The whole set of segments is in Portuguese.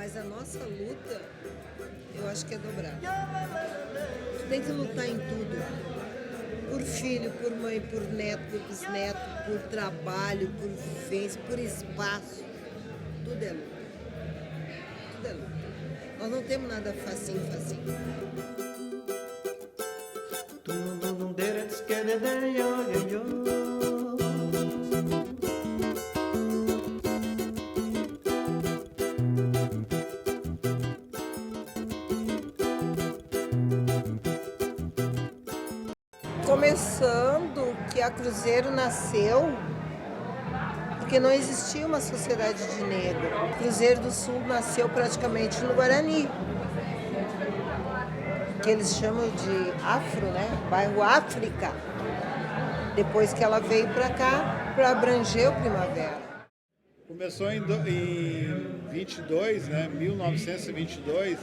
Mas a nossa luta, eu acho que é dobrada. Tu tem que lutar em tudo. Por filho, por mãe, por neto, por bisneto, por trabalho, por vivência, por espaço. Tudo é luta. Tudo é luta. Nós não temos nada facinho, facinho. Começando que a Cruzeiro nasceu porque não existia uma sociedade de negro. Cruzeiro do Sul nasceu praticamente no Guarani, que eles chamam de Afro, né? Bairro África. Depois que ela veio para cá, para abranger o Primavera. Começou em 22, né? 1922.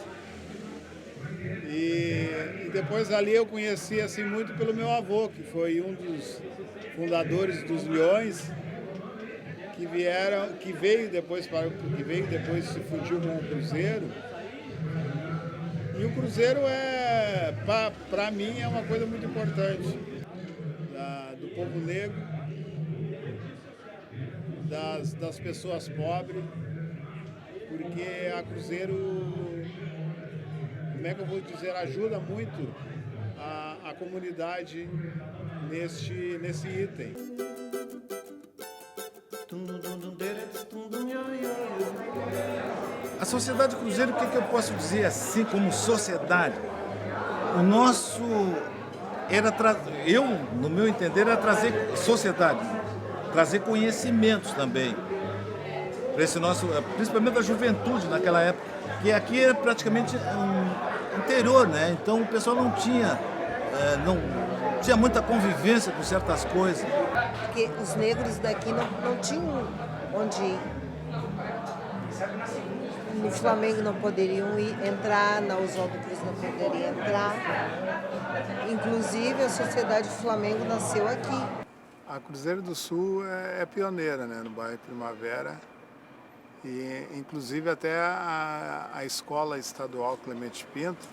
E depois ali eu conheci assim muito pelo meu avô, que foi um dos fundadores dos Leões, que veio depois se fundiu com o Cruzeiro. E o Cruzeiro para mim, é uma coisa muito importante do povo negro, das pessoas pobres, porque a Cruzeiro, como é que eu vou dizer, ajuda muito a comunidade nesse item. A sociedade Cruzeiro, o que eu posso dizer assim como sociedade? O nosso no meu entender, era trazer sociedade, trazer conhecimentos também para esse nosso, principalmente a juventude naquela época, que aqui era praticamente um interior, né? Então o pessoal não tinha muita convivência com certas coisas. Porque os negros daqui não tinham onde ir. No Flamengo não poderiam entrar, na Oswaldo Cruz não poderiam entrar. Inclusive a Sociedade Flamengo nasceu aqui. A Cruzeiro do Sul é pioneira, né, no bairro Primavera. E inclusive até a escola estadual Clemente Pinto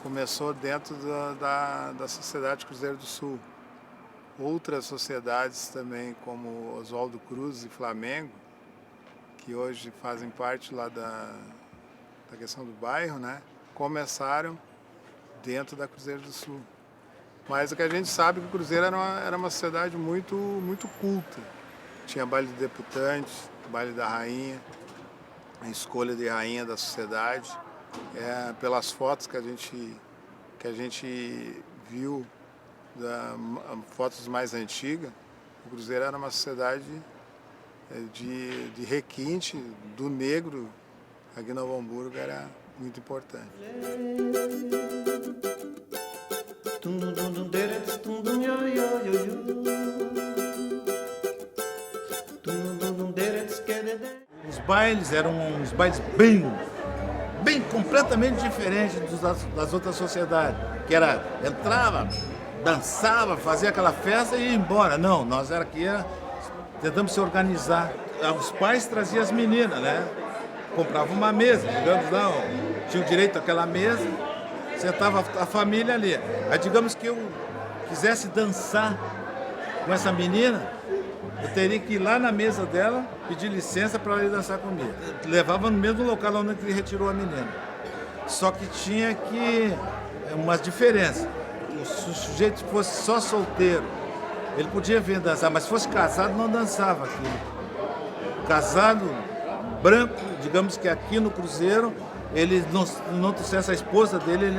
começou dentro da Sociedade Cruzeiro do Sul. Outras sociedades também, como Oswaldo Cruz e Flamengo, que hoje fazem parte lá da questão do bairro, né, começaram dentro da Cruzeiro do Sul. Mas o que a gente sabe é que o Cruzeiro era uma sociedade muito, muito culta. Tinha baile de deputantes, baile da rainha, a escolha de rainha da sociedade. Pelas fotos que a gente viu, fotos mais antigas, o Cruzeiro era uma sociedade de requinte do negro aqui em Novo Hamburgo, era muito importante. Os bailes eram uns bailes bem completamente diferentes das outras sociedades, que era, entrava, dançava, fazia aquela festa e ia embora. Não, nós tentamos se organizar. Os pais traziam as meninas, né? Compravam uma mesa, digamos, não, tinha o direito àquela mesa, sentava a família ali. Aí digamos que eu quisesse dançar com essa menina, eu teria que ir lá na mesa dela, pedir licença para ela ir dançar comigo. Levava no mesmo local onde ele retirou a menina. Só que tinha umas diferenças. Se o sujeito fosse só solteiro, ele podia vir dançar, mas se fosse casado, não dançava aquilo. Casado, branco, digamos que aqui no Cruzeiro, ele não trouxesse a esposa dele,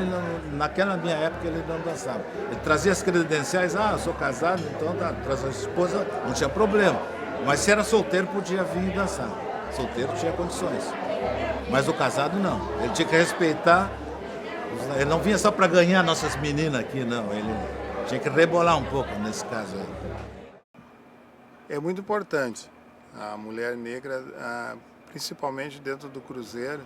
naquela minha época ele não dançava. Ele trazia as credenciais, eu sou casado, então traz a esposa, não tinha problema. Mas se era solteiro, podia vir e dançar. Solteiro tinha condições. Mas o casado não. Ele tinha que respeitar. Ele não vinha só para ganhar nossas meninas aqui, não. Ele tinha que rebolar um pouco nesse caso aí. É muito importante. A mulher negra, principalmente dentro do Cruzeiro,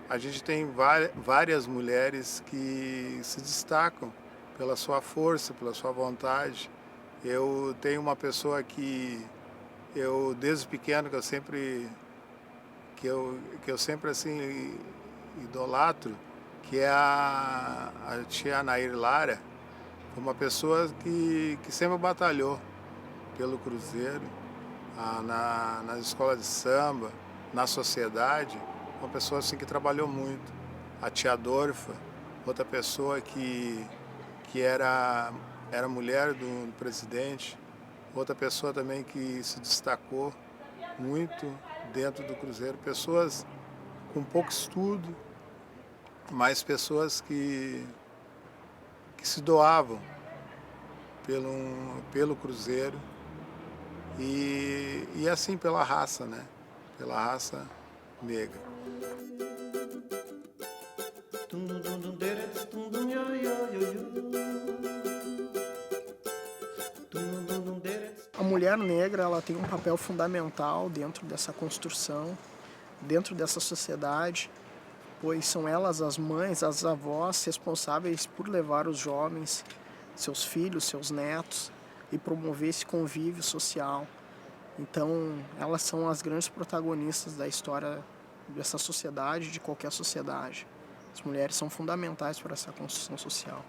a gente tem várias mulheres que se destacam pela sua força, pela sua vontade. Eu tenho uma pessoa que desde pequeno, que eu sempre que eu sempre assim idolatro, que é a tia Anair Lara, uma pessoa que sempre batalhou pelo Cruzeiro, nas escolas de samba, na sociedade, uma pessoa assim que trabalhou muito. A tia Dorfa, outra pessoa que era mulher do presidente, outra pessoa também que se destacou muito dentro do Cruzeiro, pessoas com pouco estudo, mas pessoas que se doavam pelo Cruzeiro e assim pela raça, né? Pela raça negra. A mulher negra, ela tem um papel fundamental dentro dessa construção, dentro dessa sociedade, pois são elas as mães, as avós responsáveis por levar os jovens, seus filhos, seus netos, e promover esse convívio social. Então, elas são as grandes protagonistas da história dessa sociedade, de qualquer sociedade. As mulheres são fundamentais para essa construção social.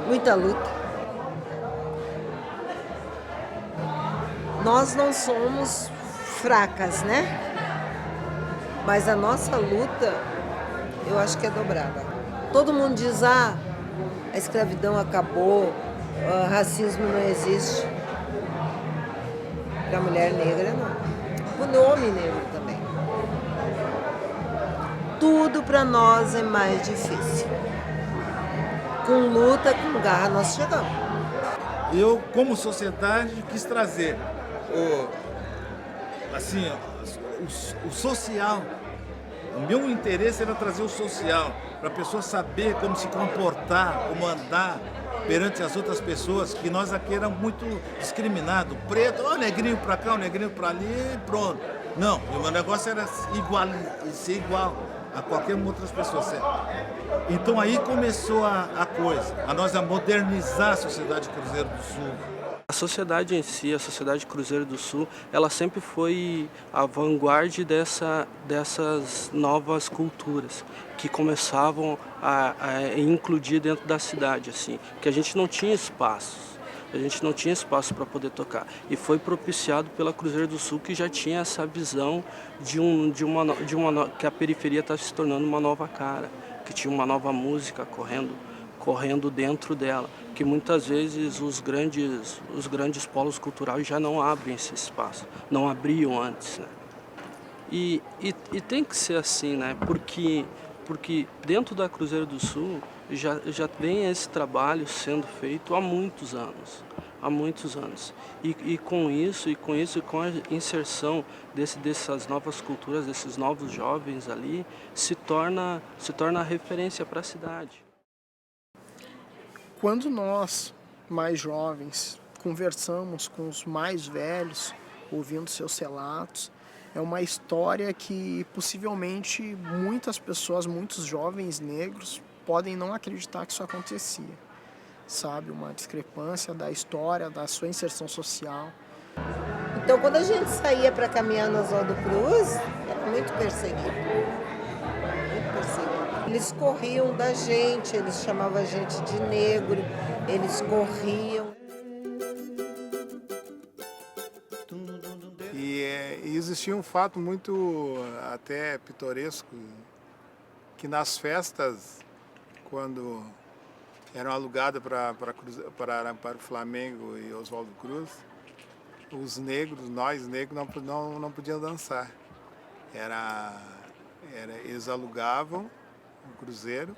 Muita luta. Nós não somos fracas, né? Mas a nossa luta, eu acho que é dobrada. Todo mundo diz, a escravidão acabou, o racismo não existe. Para a mulher negra, não. Para o homem negro também. Tudo para nós é mais difícil. Com luta, com garra, nós chegamos. Eu, como sociedade, quis trazer o social. O meu interesse era trazer o social, para a pessoa saber como se comportar, como andar perante as outras pessoas, que nós aqui éramos muito discriminados. Preto, o negrinho para cá, o negrinho para ali, e pronto. Não, o meu negócio era ser igual a qualquer outras pessoas. Então aí começou a coisa, a modernizar a sociedade Cruzeiro do Sul. A sociedade em si, a sociedade Cruzeiro do Sul, ela sempre foi a vanguarda dessas novas culturas que começavam a incluir dentro da cidade, assim, que a gente não tinha espaços. A gente não tinha espaço para poder tocar. E foi propiciado pela Cruzeiro do Sul, que já tinha essa visão que a periferia está se tornando uma nova cara, que tinha uma nova música correndo dentro dela, que muitas vezes os grandes polos culturais já não abrem esse espaço, não abriam antes, né? E tem que ser assim, né? Porque dentro da Cruzeiro do Sul já vem esse trabalho sendo feito há muitos anos. E com a inserção dessas novas culturas, desses novos jovens ali, se torna a referência para a cidade. Quando nós, mais jovens, conversamos com os mais velhos, ouvindo seus relatos, é uma história que possivelmente muitas pessoas, muitos jovens negros, podem não acreditar que isso acontecia. Sabe, uma discrepância da história, da sua inserção social. Então, quando a gente saía para caminhar na Oswaldo Cruz, era muito perseguido. Muito perseguido. Eles corriam da gente, eles chamavam a gente de negro, eles corriam. E existia um fato muito até pitoresco, que nas festas, quando eram alugadas para o Flamengo e Oswaldo Cruz, os negros, nós negros, não podíamos dançar. Eles alugavam o Cruzeiro,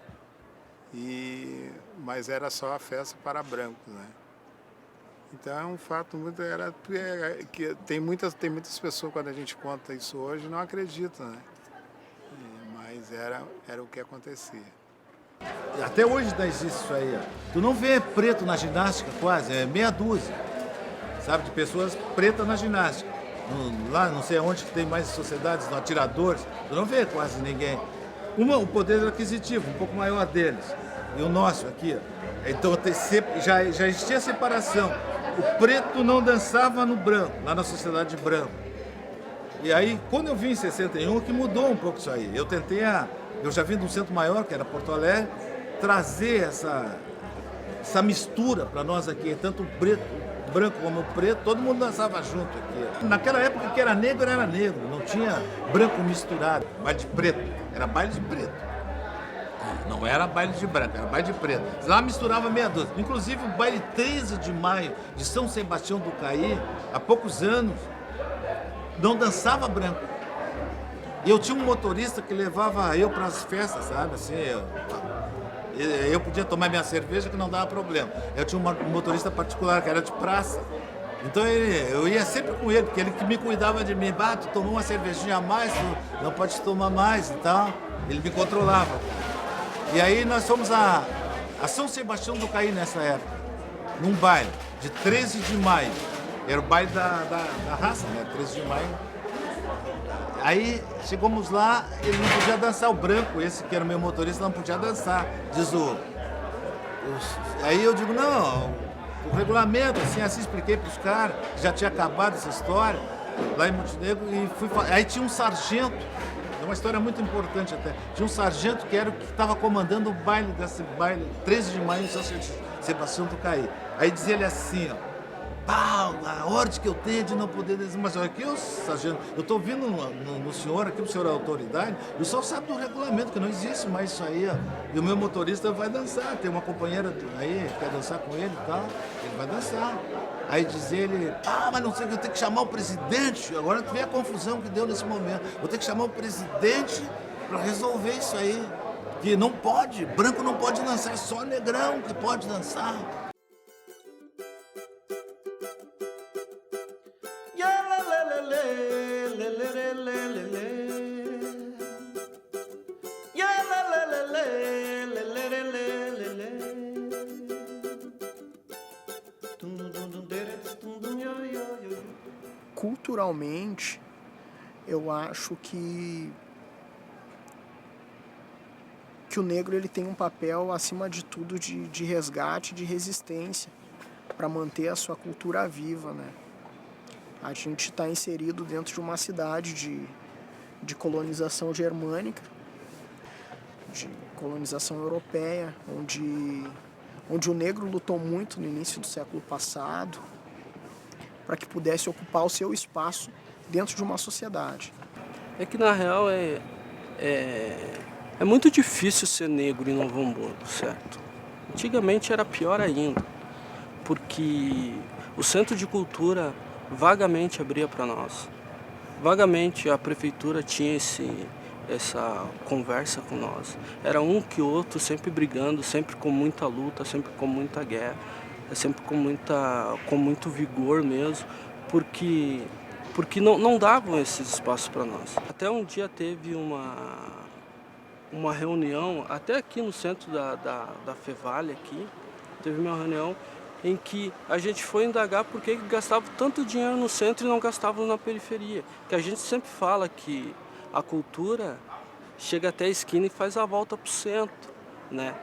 mas era só a festa para brancos, né? Então é um fato muito... que tem muitas pessoas, quando a gente conta isso hoje, não acreditam, né? Mas era o que acontecia. Até hoje não existe isso aí. Tu não vê preto na ginástica quase, é meia dúzia, sabe, de pessoas pretas na ginástica. Lá não sei onde que tem mais sociedades, no Atiradores, tu não vê quase ninguém. O poder aquisitivo, um pouco maior deles, e o nosso aqui. Então já existia separação. O preto não dançava no branco, lá na sociedade branca. E aí, quando eu vim em 61, que mudou um pouco isso aí. Eu já vim de um centro maior, que era Porto Alegre, trazer essa mistura para nós aqui, tanto o preto, o branco como o preto, todo mundo dançava junto aqui. Naquela época que era negro, não tinha branco misturado, baile de preto, era baile de preto. Não era baile de branco, era baile de preto. Lá misturava meia dúzia. Inclusive o baile 13 de maio de São Sebastião do Caí, há poucos anos, não dançava branco. E eu tinha um motorista que levava eu para as festas, sabe? Assim, eu podia tomar minha cerveja que não dava problema. Eu tinha um motorista particular que era de praça. Então eu ia sempre com ele, porque ele que me cuidava de mim. Tu tomou uma cervejinha a mais, tu não pode tomar mais e tal. Ele me controlava. E aí nós fomos a São Sebastião do Caí nessa época, num baile de 13 de maio. Era o baile da raça, né? 13 de maio. Aí chegamos lá, ele não podia dançar, o branco, esse que era o meu motorista, não podia dançar. Diz Aí eu digo, não, o regulamento, assim expliquei para os caras, já tinha acabado essa história, lá em Montenegro, e aí tinha um sargento. É uma história muito importante até. Tinha um sargento que era o que estava comandando o baile desse baile, 13 de maio em São Sebastião do Caí. Aí dizia ele assim, ó, a ordem que eu tenho de não poder dizer, mas olha aqui, sargento, eu estou vindo no senhor aqui, o senhor é autoridade, e o senhor sabe do regulamento, que não existe mais isso aí, ó. E o meu motorista vai dançar, tem uma companheira aí que quer dançar com ele e tal, ele vai dançar. Aí diz ele, mas não sei, eu tenho que chamar o presidente, agora tu vê a confusão que deu nesse momento, vou ter que chamar o presidente para resolver isso aí, que não pode, branco não pode dançar, é só negrão que pode dançar. Culturalmente, eu acho que o negro ele tem um papel, acima de tudo, de resgate, de resistência, para manter a sua cultura viva, né? A gente está inserido dentro de uma cidade de colonização germânica, de colonização europeia, onde o negro lutou muito no início do século passado, para que pudesse ocupar o seu espaço dentro de uma sociedade. É que, na real, é muito difícil ser negro em Novo Hamburgo, certo? Antigamente era pior ainda, porque o Centro de Cultura vagamente abria para nós. Vagamente a prefeitura tinha essa conversa com nós. Era um que outro, sempre brigando, sempre com muita luta, sempre com muita guerra, sempre com muito vigor mesmo, porque não davam esses espaços para nós. Até um dia teve uma reunião, até aqui no centro da Fevale, aqui, teve uma reunião em que a gente foi indagar por que gastava tanto dinheiro no centro e não gastavam na periferia. Que a gente sempre fala que a cultura chega até a esquina e faz a volta para o centro, né?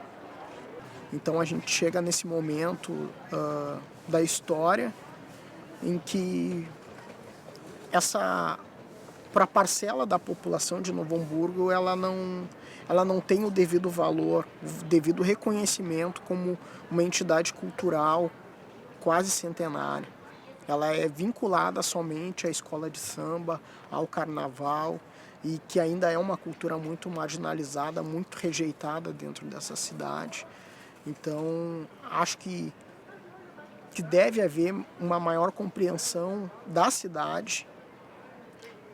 Então a gente chega nesse momento da história em que para a parcela da população de Novo Hamburgo, ela não tem o devido valor, o devido reconhecimento como uma entidade cultural quase centenária. Ela é vinculada somente à escola de samba, ao carnaval, e que ainda é uma cultura muito marginalizada, muito rejeitada dentro dessa cidade. Então, acho que deve haver uma maior compreensão da cidade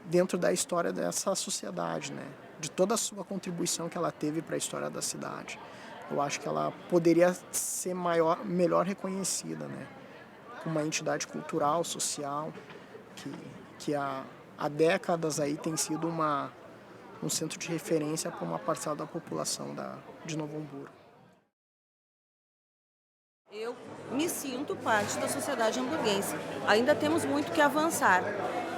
dentro da história dessa sociedade, né? De toda a sua contribuição que ela teve para a história da cidade. Eu acho que ela poderia ser melhor reconhecida, né? Como uma entidade cultural, social, que há décadas aí tem sido um centro de referência para uma parcela da população de Novo Hamburgo. Eu me sinto parte da sociedade hamburguense. Ainda temos muito que avançar,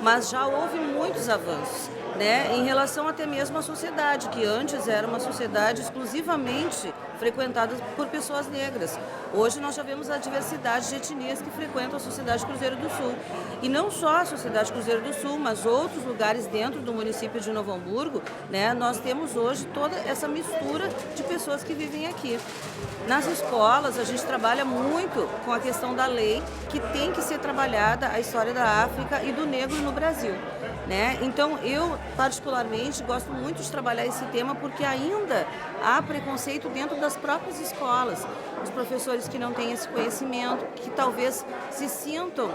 mas já houve muitos avanços, né? Em relação até mesmo à sociedade, que antes era uma sociedade exclusivamente frequentadas por pessoas negras. Hoje nós já vemos a diversidade de etnias que frequentam a Sociedade Cruzeiro do Sul. E não só a Sociedade Cruzeiro do Sul, mas outros lugares dentro do município de Novo Hamburgo, né, nós temos hoje toda essa mistura de pessoas que vivem aqui. Nas escolas, a gente trabalha muito com a questão da lei, que tem que ser trabalhada a história da África e do negro no Brasil, né? Então, eu, particularmente, gosto muito de trabalhar esse tema porque ainda há preconceito dentro das próprias escolas. Os professores que não têm esse conhecimento, que talvez se sintam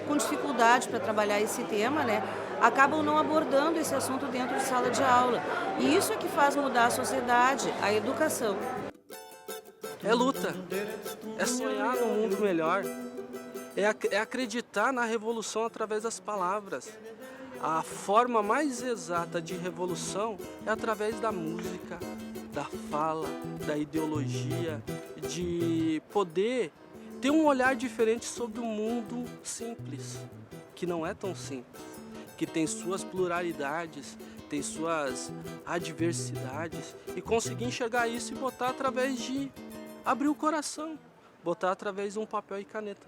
com dificuldade para trabalhar esse tema, né? Acabam não abordando esse assunto dentro de sala de aula. E isso é que faz mudar a sociedade, a educação. É luta, é sonhar num mundo melhor, é acreditar na revolução através das palavras. A forma mais exata de revolução é através da música, da fala, da ideologia, de poder ter um olhar diferente sobre o mundo simples, que não é tão simples, que tem suas pluralidades, tem suas adversidades, e conseguir enxergar isso e botar através de abrir o coração, botar através de um papel e caneta.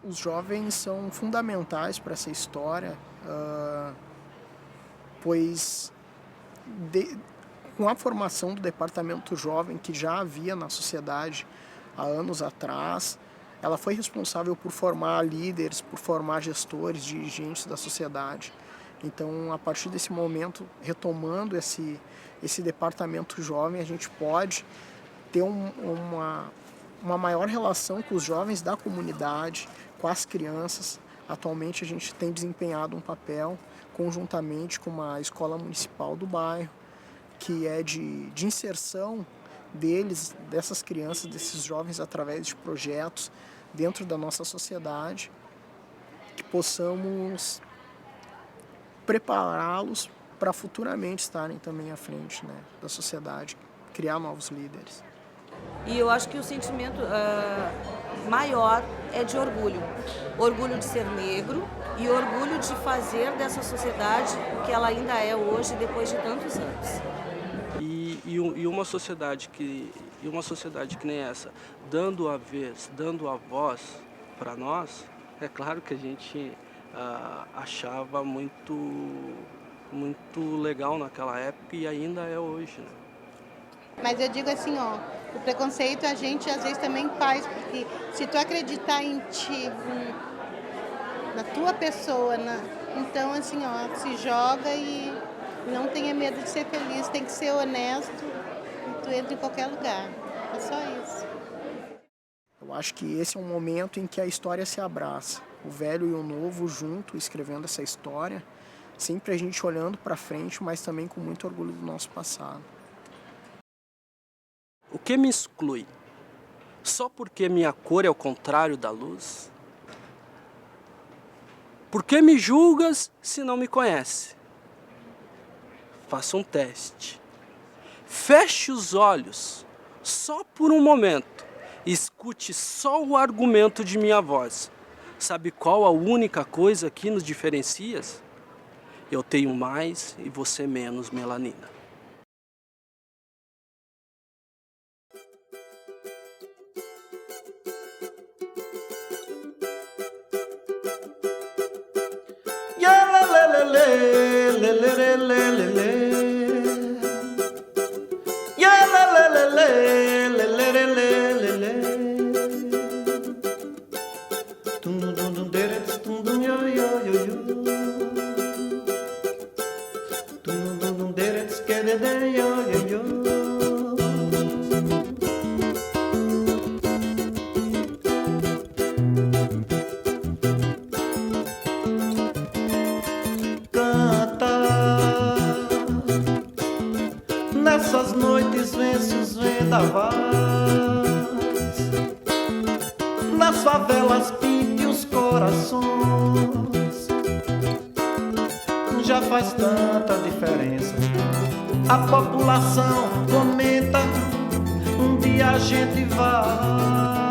Os jovens são fundamentais para essa história, pois com a formação do Departamento Jovem, que já havia na sociedade há anos atrás, ela foi responsável por formar líderes, por formar gestores, dirigentes da sociedade. Então, a partir desse momento, retomando esse Departamento Jovem, a gente pode ter uma maior relação com os jovens da comunidade, com as crianças. Atualmente a gente tem desempenhado um papel conjuntamente com uma escola municipal do bairro, que é de inserção dessas crianças, desses jovens, através de projetos dentro da nossa sociedade, que possamos prepará-los para futuramente estarem também à frente, né, da sociedade, criar novos líderes. E eu acho que o sentimento maior é de orgulho. Orgulho de ser negro e orgulho de fazer dessa sociedade o que ela ainda é hoje, depois de tantos anos. E uma sociedade que nem essa, dando a vez, dando a voz para nós, é claro que a gente achava muito legal naquela época e ainda é hoje, né? Mas eu digo assim, ó, o preconceito a gente às vezes também faz, porque se tu acreditar em ti, na tua pessoa, então assim, ó, se joga e não tenha medo de ser feliz, tem que ser honesto e tu entra em qualquer lugar. É só isso. Eu acho que esse é um momento em que a história se abraça, o velho e o novo junto, escrevendo essa história, sempre a gente olhando para frente, mas também com muito orgulho do nosso passado. O que me exclui? Só porque minha cor é o contrário da luz? Por que me julgas se não me conhece? Faça um teste. Feche os olhos, só por um momento. Escute só o argumento de minha voz. Sabe qual a única coisa que nos diferencia? Eu tenho mais e você menos melanina. Nessas noites vence os vendavais, nas favelas pinte os corações. Já faz tanta diferença. A população comenta, um dia a gente vai.